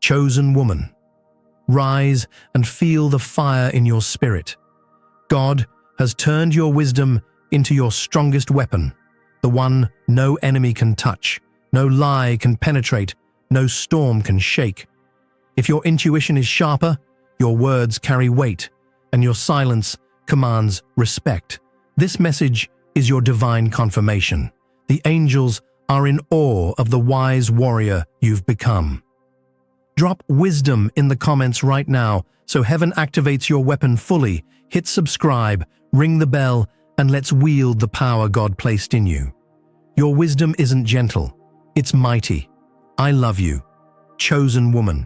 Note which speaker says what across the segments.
Speaker 1: Chosen woman, rise and feel the fire in your spirit. God has turned your wisdom into your strongest weapon, the one no enemy can touch, no lie can penetrate, no storm can shake. If your intuition is sharper, your words carry weight, and your silence commands respect. This message is your divine confirmation. The angels are in awe of the wise warrior you've become. Drop wisdom in the comments right now so heaven activates your weapon fully. Hit subscribe, ring the bell, and let's wield the power God placed in you. Your wisdom isn't gentle, it's mighty. I love you, chosen woman.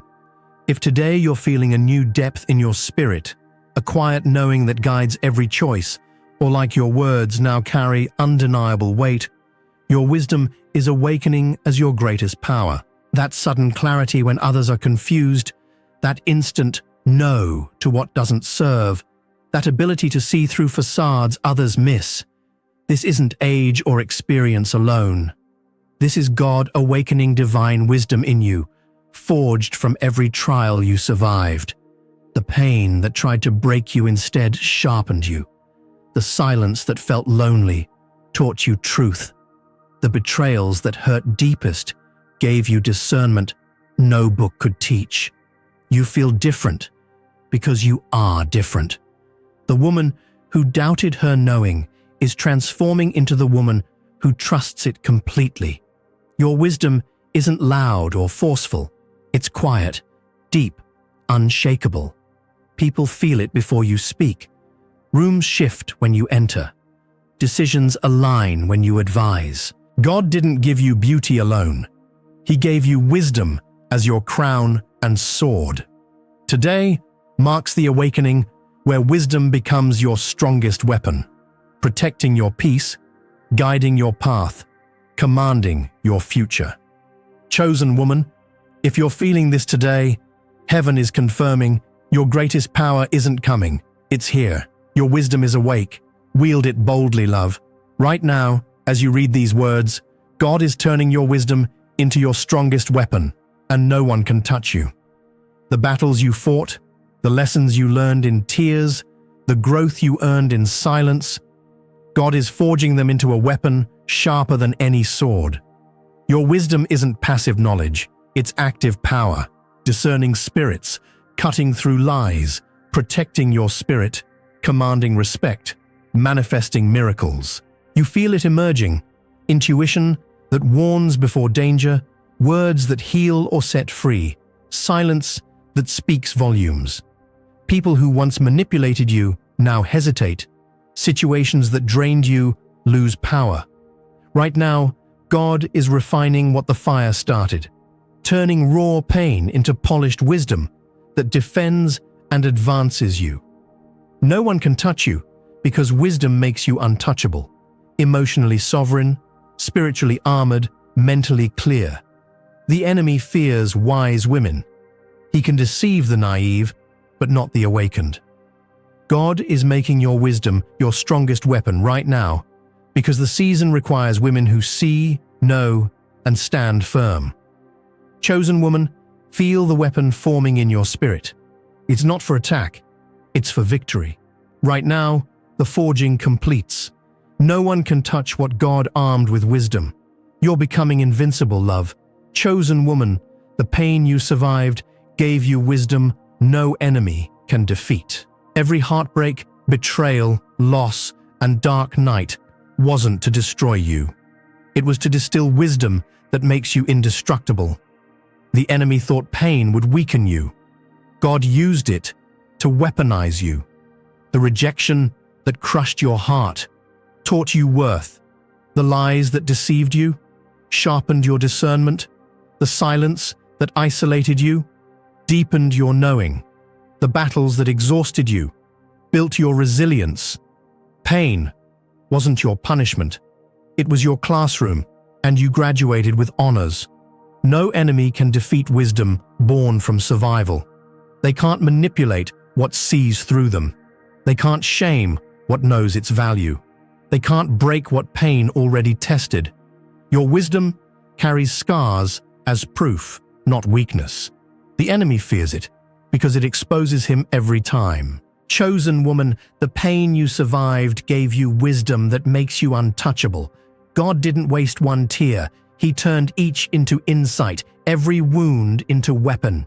Speaker 1: If today you're feeling a new depth in your spirit, a quiet knowing that guides every choice, or like your words now carry undeniable weight, your wisdom is awakening as your greatest power. That sudden clarity when others are confused, that instant no to what doesn't serve, that ability to see through facades others miss. This isn't age or experience alone. This is God awakening divine wisdom in you, forged from every trial you survived. The pain that tried to break you instead sharpened you. The silence that felt lonely taught you truth. The betrayals that hurt deepest gave you discernment no book could teach. You feel different because you are different. The woman who doubted her knowing is transforming into the woman who trusts it completely. Your wisdom isn't loud or forceful. It's quiet, deep, unshakable. People feel it before you speak. Rooms shift when you enter. Decisions align when you advise. God didn't give you beauty alone. He gave you wisdom as your crown and sword. Today marks the awakening where wisdom becomes your strongest weapon, protecting your peace, guiding your path, commanding your future. Chosen woman, if you're feeling this today, heaven is confirming your greatest power isn't coming, it's here. Your wisdom is awake. Wield it boldly, love. Right now, as you read these words, God is turning your wisdom into your strongest weapon, and no one can touch you. The battles you fought, the lessons you learned in tears, the growth you earned in silence, God is forging them into a weapon sharper than any sword. Your wisdom isn't passive knowledge, it's active power, discerning spirits, cutting through lies, protecting your spirit, commanding respect, manifesting miracles. You feel it emerging, intuition that warns before danger, words that heal or set free, silence that speaks volumes. People who once manipulated you now hesitate. Situations that drained you lose power. Right now, God is refining what the fire started, turning raw pain into polished wisdom that defends and advances you. No one can touch you because wisdom makes you untouchable, emotionally sovereign, spiritually armored, mentally clear. The enemy fears wise women. He can deceive the naive, but not the awakened. God is making your wisdom your strongest weapon right now because the season requires women who see, know, and stand firm. Chosen woman, feel the weapon forming in your spirit. It's not for attack, it's for victory. Right now, the forging completes. No one can touch what God armed with wisdom. You're becoming invincible, love. Chosen woman, the pain you survived gave you wisdom no enemy can defeat. Every heartbreak, betrayal, loss, and dark night wasn't to destroy you. It was to distill wisdom that makes you indestructible. The enemy thought pain would weaken you. God used it to weaponize you. The rejection that crushed your heart taught you worth. The lies that deceived you sharpened your discernment. The silence that isolated you deepened your knowing. The battles that exhausted you built your resilience. Pain wasn't your punishment. It was your classroom, and you graduated with honors. No enemy can defeat wisdom born from survival. They can't manipulate what sees through them. They can't shame what knows its value. They can't break what pain already tested. Your wisdom carries scars as proof, not weakness. The enemy fears it because it exposes him every time. Chosen woman, the pain you survived gave you wisdom that makes you untouchable. God didn't waste one tear. He turned each into insight, every wound into weapon.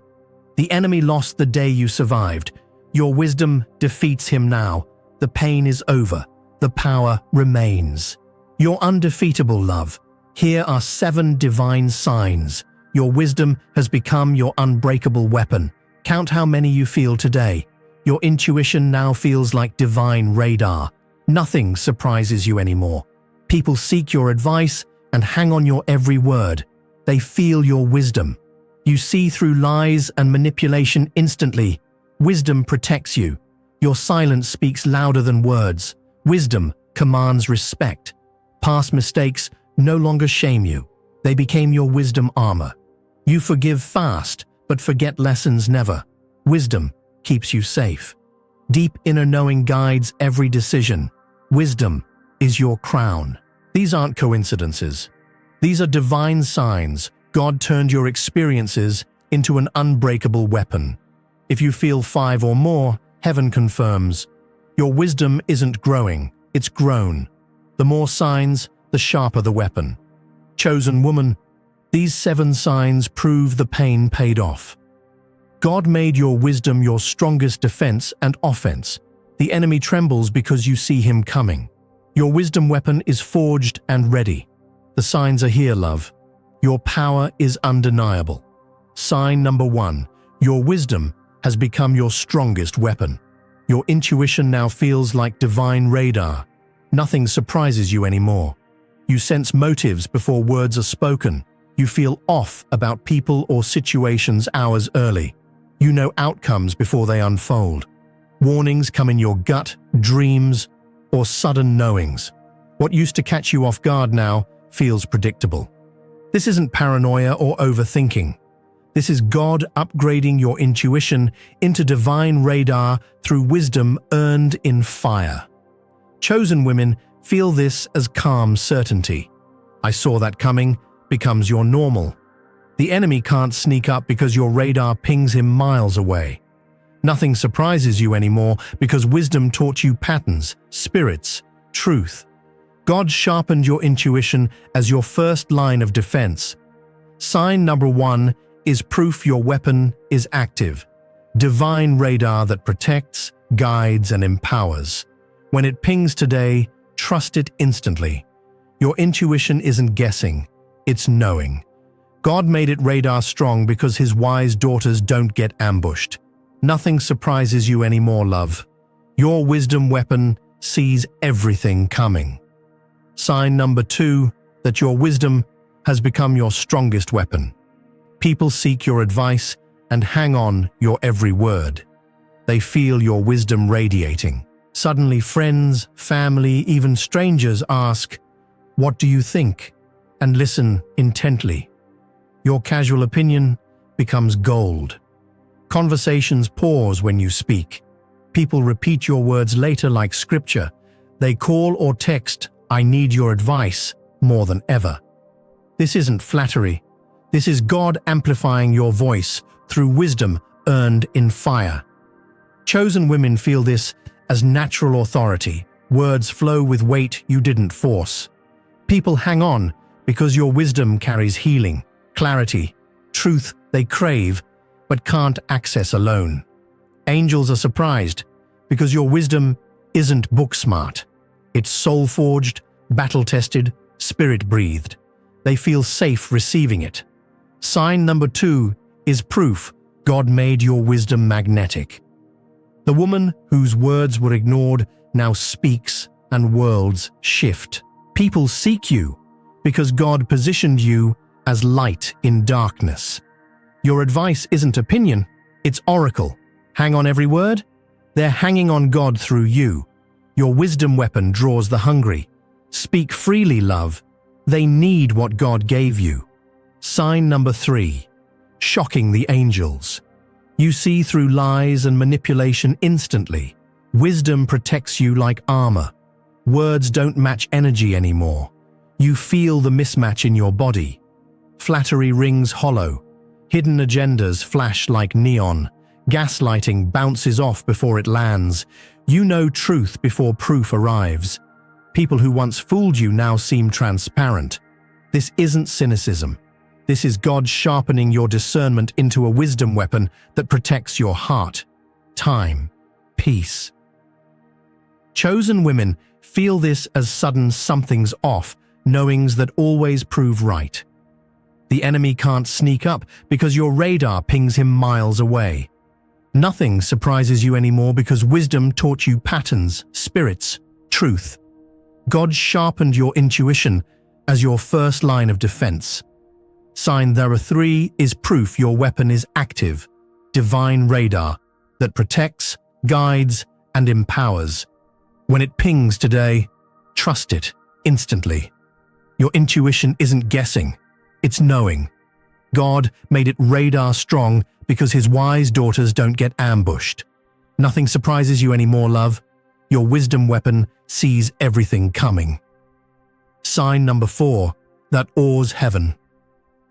Speaker 1: The enemy lost the day you survived. Your wisdom defeats him now. The pain is over. The power remains. You're undefeatable, love. Here are 7 divine signs. Your wisdom has become your unbreakable weapon. Count how many you feel today. Your intuition now feels like divine radar. Nothing surprises you anymore. People seek your advice and hang on your every word. They feel your wisdom. You see through lies and manipulation instantly. Wisdom protects you. Your silence speaks louder than words. Wisdom commands respect. Past mistakes no longer shame you. They became your wisdom armor. You forgive fast, but forget lessons never. Wisdom keeps you safe. Deep inner knowing guides every decision. Wisdom is your crown. These aren't coincidences. These are divine signs. God turned your experiences into an unbreakable weapon. If you feel 5 or more, heaven confirms. Your wisdom isn't growing, it's grown. The more signs, the sharper the weapon. Chosen woman, these 7 signs prove the pain paid off. God made your wisdom your strongest defense and offense. The enemy trembles because you see him coming. Your wisdom weapon is forged and ready. The signs are here, love. Your power is undeniable. Sign number 1. Your wisdom has become your strongest weapon. Your intuition now feels like divine radar. Nothing surprises you anymore. You sense motives before words are spoken. You feel off about people or situations hours early. You know outcomes before they unfold. Warnings come in your gut, dreams, or sudden knowings. What used to catch you off guard now feels predictable. This isn't paranoia or overthinking. This is God upgrading your intuition into divine radar through wisdom earned in fire. Chosen women feel this as calm certainty. I saw that coming becomes your normal. The enemy can't sneak up because your radar pings him miles away. Nothing surprises you anymore because wisdom taught you patterns, spirits, truth. God sharpened your intuition as your first line of defense. Sign number 1 is proof your weapon is active. Divine radar that protects, guides, and empowers. When it pings today, trust it instantly. Your intuition isn't guessing, it's knowing. God made it radar strong because his wise daughters don't get ambushed. Nothing surprises you anymore, love. Your wisdom weapon sees everything coming. Sign number 2, that your wisdom has become your strongest weapon. People seek your advice and hang on your every word. They feel your wisdom radiating. Suddenly friends, family, even strangers ask, "What do you think?" and listen intently. Your casual opinion becomes gold. Conversations pause when you speak. People repeat your words later like scripture. They call or text, "I need your advice," more than ever. This isn't flattery. This is God amplifying your voice through wisdom earned in fire. Chosen women feel this as natural authority. Words flow with weight you didn't force. People hang on because your wisdom carries healing, clarity, truth they crave but can't access alone. Angels are surprised because your wisdom isn't book-smart. It's soul-forged, battle-tested, spirit-breathed. They feel safe receiving it. Sign number 2 is proof God made your wisdom magnetic. The woman whose words were ignored now speaks and worlds shift. People seek you because God positioned you as light in darkness. Your advice isn't opinion, it's oracle. Hang on every word? They're hanging on God through you. Your wisdom weapon draws the hungry. Speak freely, love. They need what God gave you. Sign number 3. Shocking the angels. You see through lies and manipulation instantly. Wisdom protects you like armor. Words don't match energy anymore. You feel the mismatch in your body. Flattery rings hollow. Hidden agendas flash like neon. Gaslighting bounces off before it lands. You know truth before proof arrives. People who once fooled you now seem transparent. This isn't cynicism. This is God sharpening your discernment into a wisdom weapon that protects your heart, time, peace. Chosen women feel this as sudden something's off, knowings that always prove right. The enemy can't sneak up because your radar pings him miles away. Nothing surprises you anymore because wisdom taught you patterns, spirits, truth. God sharpened your intuition as your first line of defense. Sign there are 3 is proof your weapon is active, divine radar that protects, guides, and empowers. When it pings today, trust it instantly. Your intuition isn't guessing, it's knowing. God made it radar strong because his wise daughters don't get ambushed. Nothing surprises you anymore, love. Your wisdom weapon sees everything coming. Sign number 4, that awes heaven.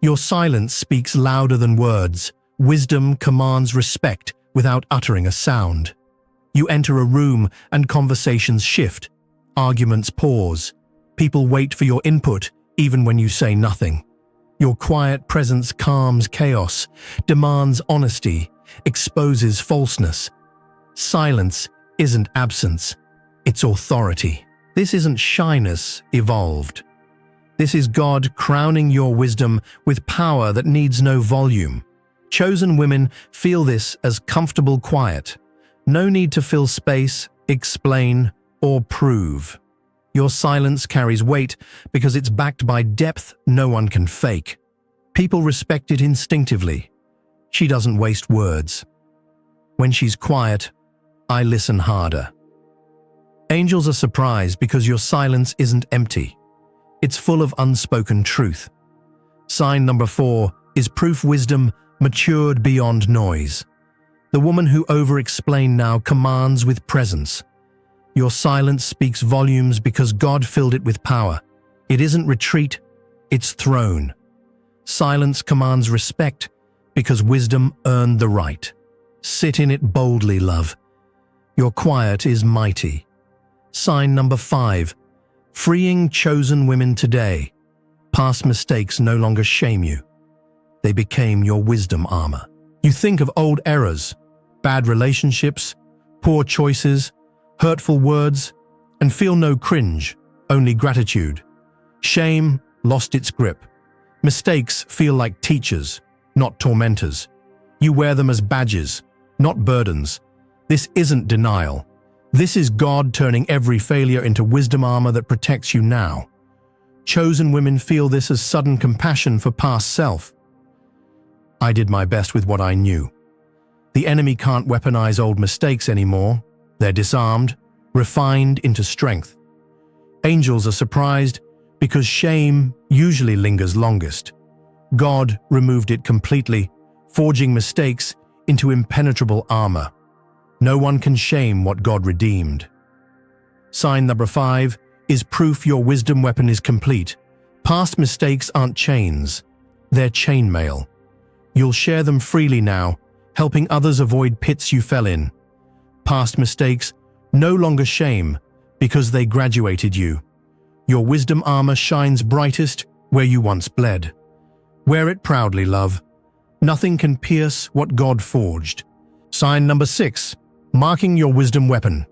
Speaker 1: Your silence speaks louder than words. Wisdom commands respect without uttering a sound. You enter a room and conversations shift. Arguments pause. People wait for your input even when you say nothing. Your quiet presence calms chaos, demands honesty, exposes falseness. Silence isn't absence, it's authority. This isn't shyness evolved. This is God crowning your wisdom with power that needs no volume. Chosen women feel this as comfortable quiet. No need to fill space, explain, or prove. Your silence carries weight because it's backed by depth no one can fake. People respect it instinctively. She doesn't waste words. When she's quiet, I listen harder. Angels are surprised because your silence isn't empty. It's full of unspoken truth. Sign number 4 is proof wisdom matured beyond noise. The woman who over-explained now commands with presence. Your silence speaks volumes because God filled it with power. It isn't retreat, it's throne. Silence commands respect because wisdom earned the right. Sit in it boldly, love. Your quiet is mighty. Sign number 5, freeing chosen women today. Past mistakes no longer shame you. They became your wisdom armor. You think of old errors, bad relationships, poor choices, hurtful words, and feel no cringe, only gratitude. Shame lost its grip. Mistakes feel like teachers, not tormentors. You wear them as badges, not burdens. This isn't denial. This is God turning every failure into wisdom armor that protects you now. Chosen women feel this as sudden compassion for past self. I did my best with what I knew. The enemy can't weaponize old mistakes anymore. They're disarmed, refined into strength. Angels are surprised because shame usually lingers longest. God removed it completely, forging mistakes into impenetrable armor. No one can shame what God redeemed. Sign number 5 is proof your wisdom weapon is complete. Past mistakes aren't chains, they're chainmail. You'll share them freely now, helping others avoid pits you fell in. Past mistakes no longer shame because they graduated you. Your wisdom armor shines brightest where you once bled. Wear it proudly, love. Nothing can pierce what God forged. Sign number 6, marking your wisdom weapon.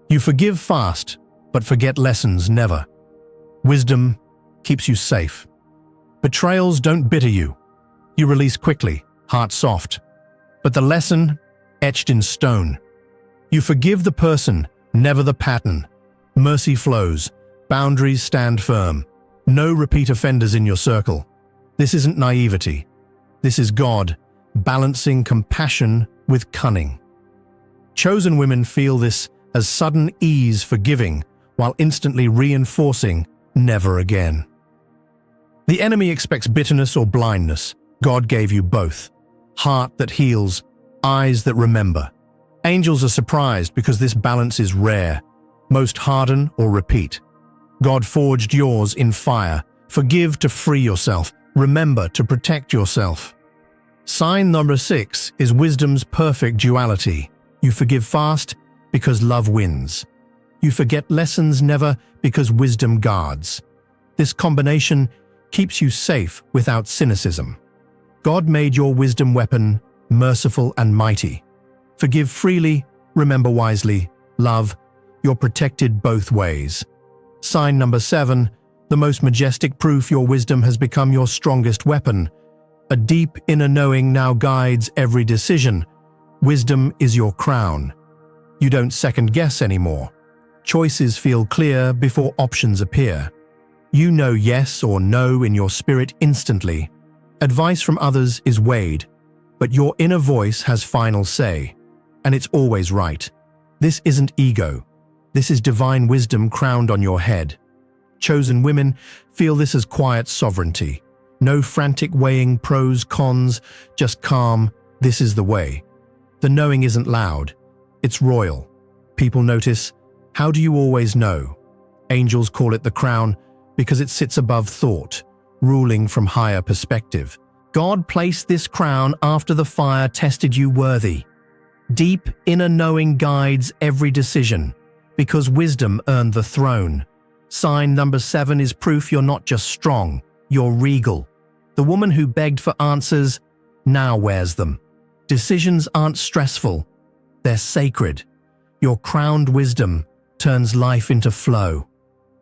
Speaker 1: You forgive fast, but forget lessons never. Wisdom keeps you safe. Betrayals don't bitter you. You release quickly, heart soft. But the lesson, etched in stone. You forgive the person, never the pattern. Mercy flows, boundaries stand firm. No repeat offenders in your circle. This isn't naivety. This is God, balancing compassion with cunning. Chosen women feel this as sudden ease forgiving, while instantly reinforcing never again. The enemy expects bitterness or blindness. God gave you both. Heart that heals, eyes that remember. Angels are surprised because this balance is rare. Most harden or repeat. God forged yours in fire. Forgive to free yourself. Remember to protect yourself. Sign number 6 is wisdom's perfect duality. You forgive fast because love wins. You forget lessons never because wisdom guards. This combination keeps you safe without cynicism. God made your wisdom weapon merciful and mighty. Forgive freely, remember wisely, love, you're protected both ways. Sign number 7, the most majestic proof your wisdom has become your strongest weapon. A deep inner knowing now guides every decision. Wisdom is your crown. You don't second-guess anymore. Choices feel clear before options appear. You know yes or no in your spirit instantly. Advice from others is weighed, but your inner voice has final say, and it's always right. This isn't ego. This is divine wisdom crowned on your head. Chosen women feel this as quiet sovereignty. No frantic weighing pros, cons, just calm, this is the way. The knowing isn't loud, it's royal. People notice, how do you always know? Angels call it the crown because it sits above thought, ruling from higher perspective. God placed this crown after the fire tested you worthy. Deep inner knowing guides every decision, because wisdom earned the throne. Sign number 7 is proof you're not just strong, you're regal. The woman who begged for answers now wears them. Decisions aren't stressful, they're sacred. Your crowned wisdom turns life into flow.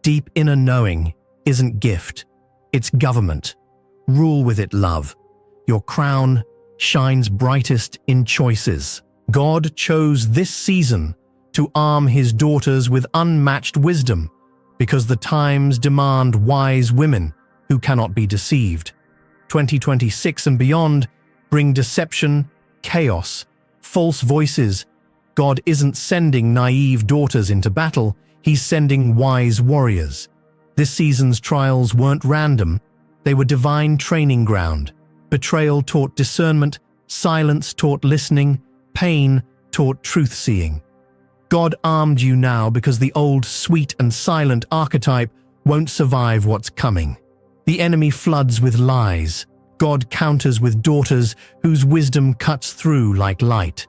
Speaker 1: Deep inner knowing isn't gift, it's government. Rule with it, love. Your crown shines brightest in choices. God chose this season to arm his daughters with unmatched wisdom, because the times demand wise women who cannot be deceived. 2026 and beyond bring deception, chaos, false voices. God isn't sending naive daughters into battle, he's sending wise warriors. This season's trials weren't random, they were divine training ground. Betrayal taught discernment, silence taught listening, pain taught truth-seeing. God armed you now because the old sweet and silent archetype won't survive what's coming. The enemy floods with lies. God counters with daughters whose wisdom cuts through like light.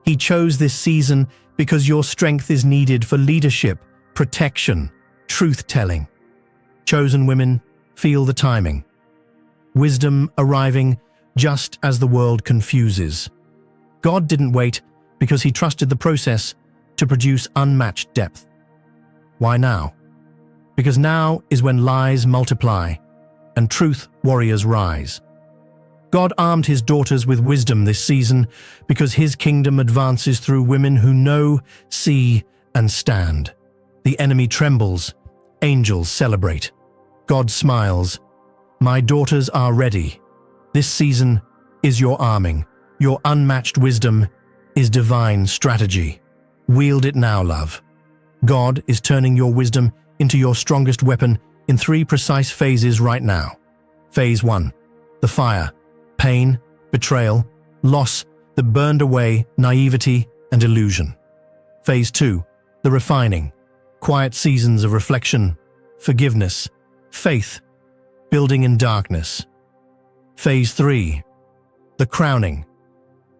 Speaker 1: He chose this season because your strength is needed for leadership, protection, truth-telling. Chosen women, feel the timing. Wisdom arriving just as the world confuses. God didn't wait because he trusted the process to produce unmatched depth. Why now? Because now is when lies multiply and truth warriors rise. God armed his daughters with wisdom this season because his kingdom advances through women who know, see, and stand. The enemy trembles, angels celebrate. God smiles. My daughters are ready. This season is your arming. Your unmatched wisdom is divine strategy. Wield it now, love. God is turning your wisdom into your strongest weapon in 3 precise phases right now. Phase 1, the fire, pain, betrayal, loss that burned away naivety and illusion. Phase 2, the refining, quiet seasons of reflection, forgiveness, faith, building in darkness. Phase 3, the crowning,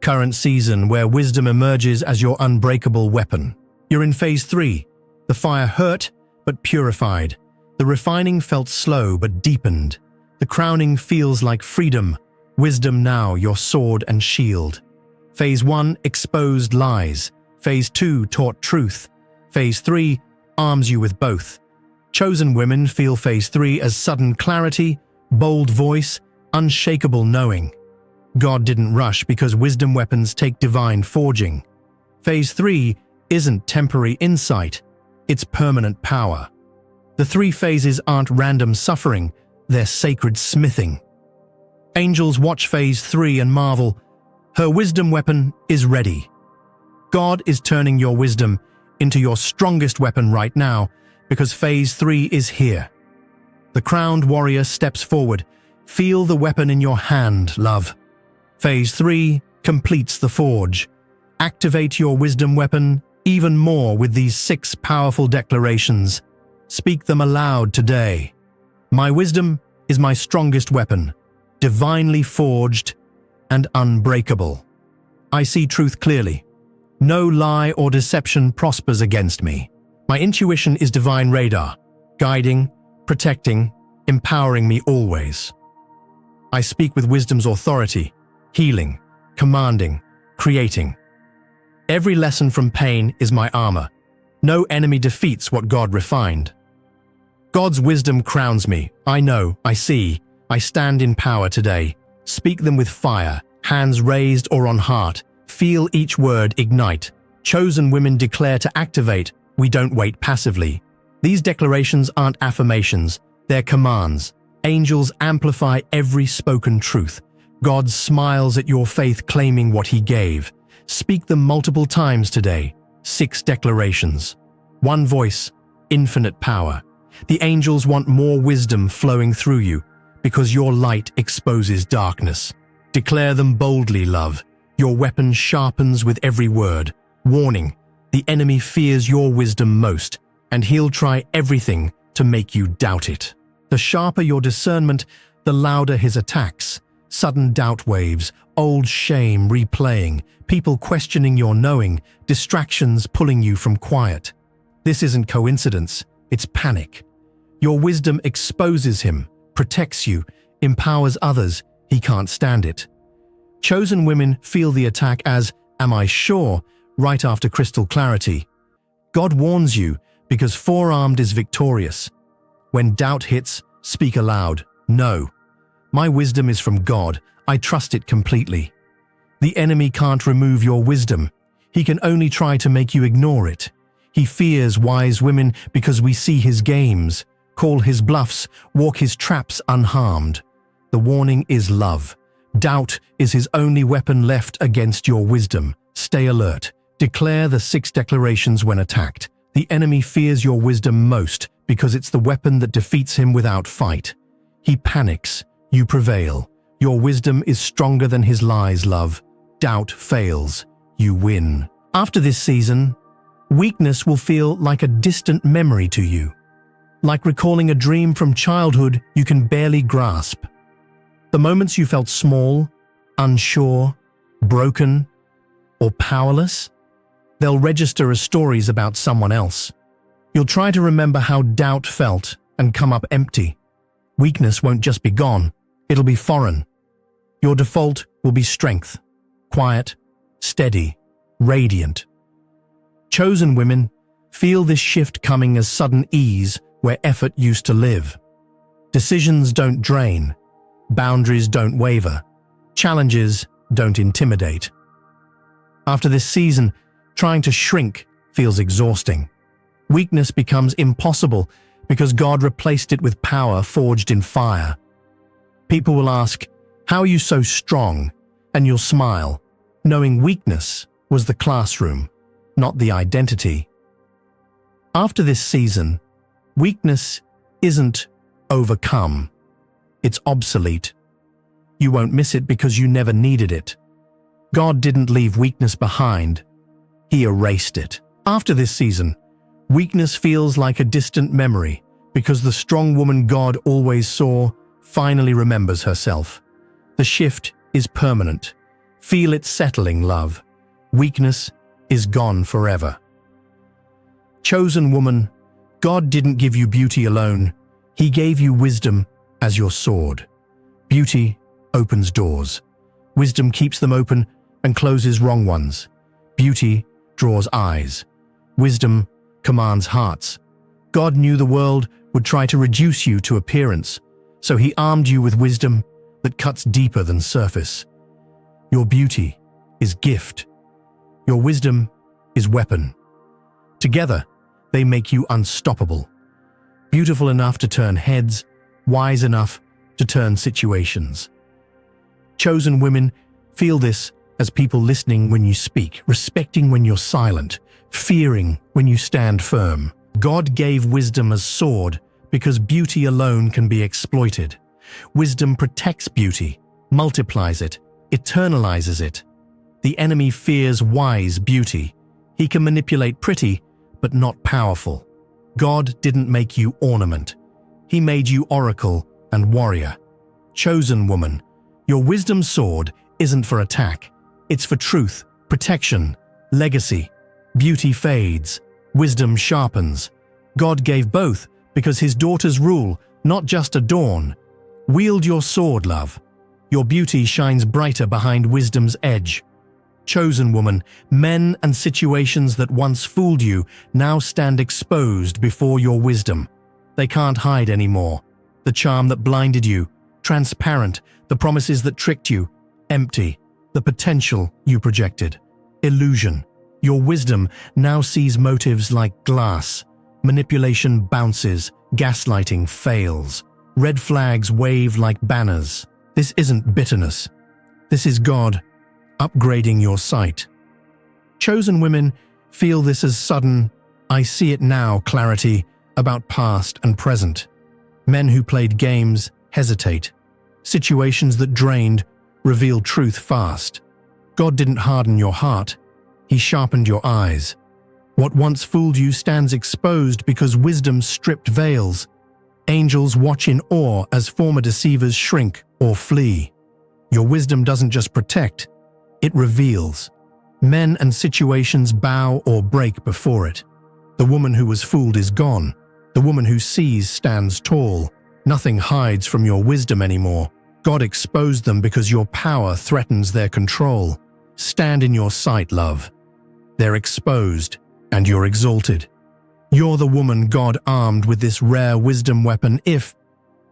Speaker 1: current season where wisdom emerges as your unbreakable weapon. You're in phase 3, the fire hurt but purified. The refining felt slow but deepened. The crowning feels like freedom, wisdom now your sword and shield. Phase 1 exposed lies. Phase 2 taught truth. Phase 3 arms you with both. Chosen women feel phase 3 as sudden clarity, bold voice, unshakable knowing. God didn't rush because wisdom weapons take divine forging. Phase 3 isn't temporary insight, it's permanent power. The 3 phases aren't random suffering, they're sacred smithing. Angels watch phase 3 and marvel, her wisdom weapon is ready. God is turning your wisdom into your strongest weapon right now because phase 3 is here. The crowned warrior steps forward. Feel the weapon in your hand, love. Phase 3 completes the forge. Activate your wisdom weapon even more with these 6 powerful declarations. Speak them aloud today. My wisdom is my strongest weapon, divinely forged, and unbreakable. I see truth clearly. No lie or deception prospers against me. My intuition is divine radar, guiding, protecting, empowering me always. I speak with wisdom's authority, healing, commanding, creating. Every lesson from pain is my armor. No enemy defeats what God refined. God's wisdom crowns me. I know, I see, I stand in power today. Speak them with fire, hands raised or on heart. Feel each word ignite. Chosen women declare to activate. We don't wait passively. These declarations aren't affirmations, they're commands. Angels amplify every spoken truth. God smiles at your faith claiming what He gave. Speak them multiple times today. 6 declarations. One voice, infinite power. The angels want more wisdom flowing through you because your light exposes darkness. Declare them boldly, love. Your weapon sharpens with every word. Warning, the enemy fears your wisdom most, and he'll try everything to make you doubt it. The sharper your discernment, the louder his attacks. Sudden doubt waves, old shame replaying, people questioning your knowing, distractions pulling you from quiet. This isn't coincidence, it's panic. Your wisdom exposes him, protects you, empowers others. He can't stand it. Chosen women feel the attack as, "Am I sure?" right after crystal clarity. God warns you because forearmed is victorious. When doubt hits, speak aloud. No. My wisdom is from God. I trust it completely. The enemy can't remove your wisdom. He can only try to make you ignore it. He fears wise women because we see his games, call his bluffs, walk his traps unharmed. The warning is love. Doubt is his only weapon left against your wisdom. Stay alert. Declare the 6 declarations when attacked. The enemy fears your wisdom most because it's the weapon that defeats him without fight. He panics. You prevail. Your wisdom is stronger than his lies, love. Doubt fails. You win. After this season, weakness will feel like a distant memory to you. Like recalling a dream from childhood you can barely grasp. The moments you felt small, unsure, broken, or powerless, they'll register as stories about someone else. You'll try to remember how doubt felt and come up empty. Weakness won't just be gone, it'll be foreign. Your default will be strength, quiet, steady, radiant. Chosen women feel this shift coming as sudden ease where effort used to live. Decisions don't drain, boundaries don't waver, challenges don't intimidate. After this season, trying to shrink feels exhausting. Weakness becomes impossible because God replaced it with power forged in fire. People will ask, "How are you so strong?" And you'll smile, knowing weakness was the classroom, not the identity. After this season, weakness isn't overcome. It's obsolete. You won't miss it because you never needed it. God didn't leave weakness behind. He erased it. After this season, weakness feels like a distant memory because the strong woman God always saw finally remembers herself. The shift is permanent. Feel it settling, love. Weakness is gone forever. Chosen woman, God didn't give you beauty alone. He gave you wisdom as your sword. Beauty opens doors. Wisdom keeps them open and closes wrong ones. Beauty draws eyes. Wisdom commands hearts. God knew the world would try to reduce you to appearance, so he armed you with wisdom that cuts deeper than surface. Your beauty is gift. Your wisdom is weapon. Together, they make you unstoppable. Beautiful enough to turn heads, wise enough to turn situations. Chosen women feel this as people listening when you speak, respecting when you're silent, fearing when you stand firm. God gave wisdom as sword because beauty alone can be exploited. Wisdom protects beauty, multiplies it, eternalizes it. The enemy fears wise beauty. He can manipulate pretty, but not powerful. God didn't make you ornament. He made you oracle and warrior. Chosen woman, your wisdom sword isn't for attack. It's for truth, protection, legacy. Beauty fades, wisdom sharpens. God gave both because his daughters rule, not just adorn. Wield your sword, love. Your beauty shines brighter behind wisdom's edge. Chosen woman, men and situations that once fooled you now stand exposed before your wisdom. They can't hide anymore. The charm that blinded you, transparent. The promises that tricked you, empty. The potential you projected, illusion. Your wisdom now sees motives like glass. Manipulation bounces, gaslighting fails. Red flags wave like banners. This isn't bitterness. This is God upgrading your sight. Chosen women feel this as sudden, I see it now clarity about past and present. Men who played games hesitate. Situations that drained reveal truth fast. God didn't harden your heart. He sharpened your eyes. What once fooled you stands exposed because wisdom stripped veils. Angels watch in awe as former deceivers shrink or flee. Your wisdom doesn't just protect, it reveals. Men and situations bow or break before it. The woman who was fooled is gone. The woman who sees stands tall. Nothing hides from your wisdom anymore. God exposed them because your power threatens their control. Stand in your sight, love. They're exposed, and you're exalted. You're the woman God armed with this rare wisdom weapon if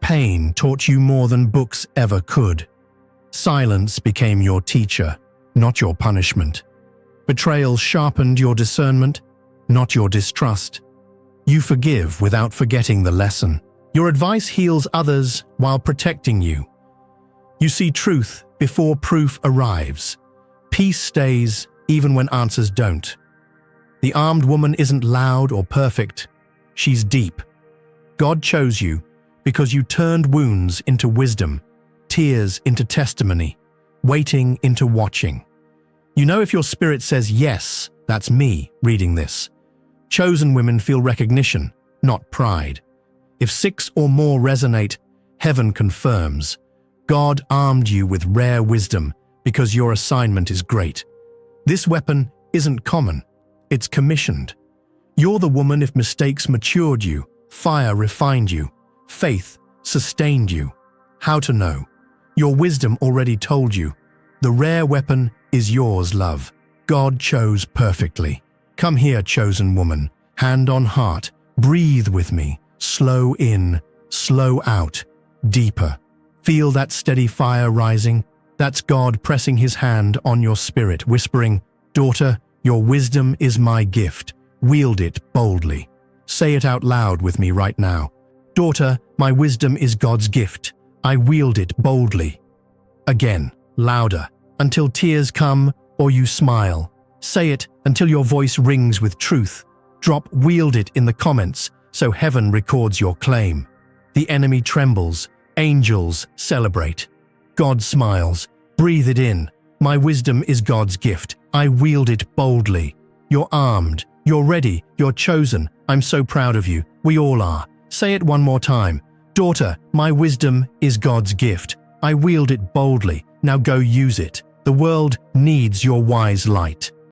Speaker 1: pain taught you more than books ever could. Silence became your teacher, not your punishment. Betrayal sharpened your discernment, not your distrust. You forgive without forgetting the lesson. Your advice heals others while protecting you. You see truth before proof arrives. Peace stays even when answers don't. The armed woman isn't loud or perfect. She's deep. God chose you because you turned wounds into wisdom, tears into testimony, waiting into watching. You know if your spirit says, yes, that's me reading this. Chosen women feel recognition, not pride. If 6 or more resonate, heaven confirms. God armed you with rare wisdom because your assignment is great. This weapon isn't common, it's commissioned. You're the woman if mistakes matured you, fire refined you, faith sustained you. How to know? Your wisdom already told you. The rare weapon is yours, love. God chose perfectly. Come here, chosen woman, hand on heart, breathe with me, slow in, slow out, deeper. Feel that steady fire rising? That's God pressing his hand on your spirit, whispering, daughter, your wisdom is my gift. Wield it boldly. Say it out loud with me right now. Daughter, my wisdom is God's gift. I wield it boldly. Again, louder, until tears come or you smile. Say it until your voice rings with truth. Drop wield it in the comments so heaven records your claim. The enemy trembles. Angels celebrate. God smiles. Breathe it in. My wisdom is God's gift. I wield it boldly. You're armed. You're ready. You're chosen. I'm so proud of you. We all are. Say it one more time. Daughter, my wisdom is God's gift. I wield it boldly. Now go use it. The world needs your wise light.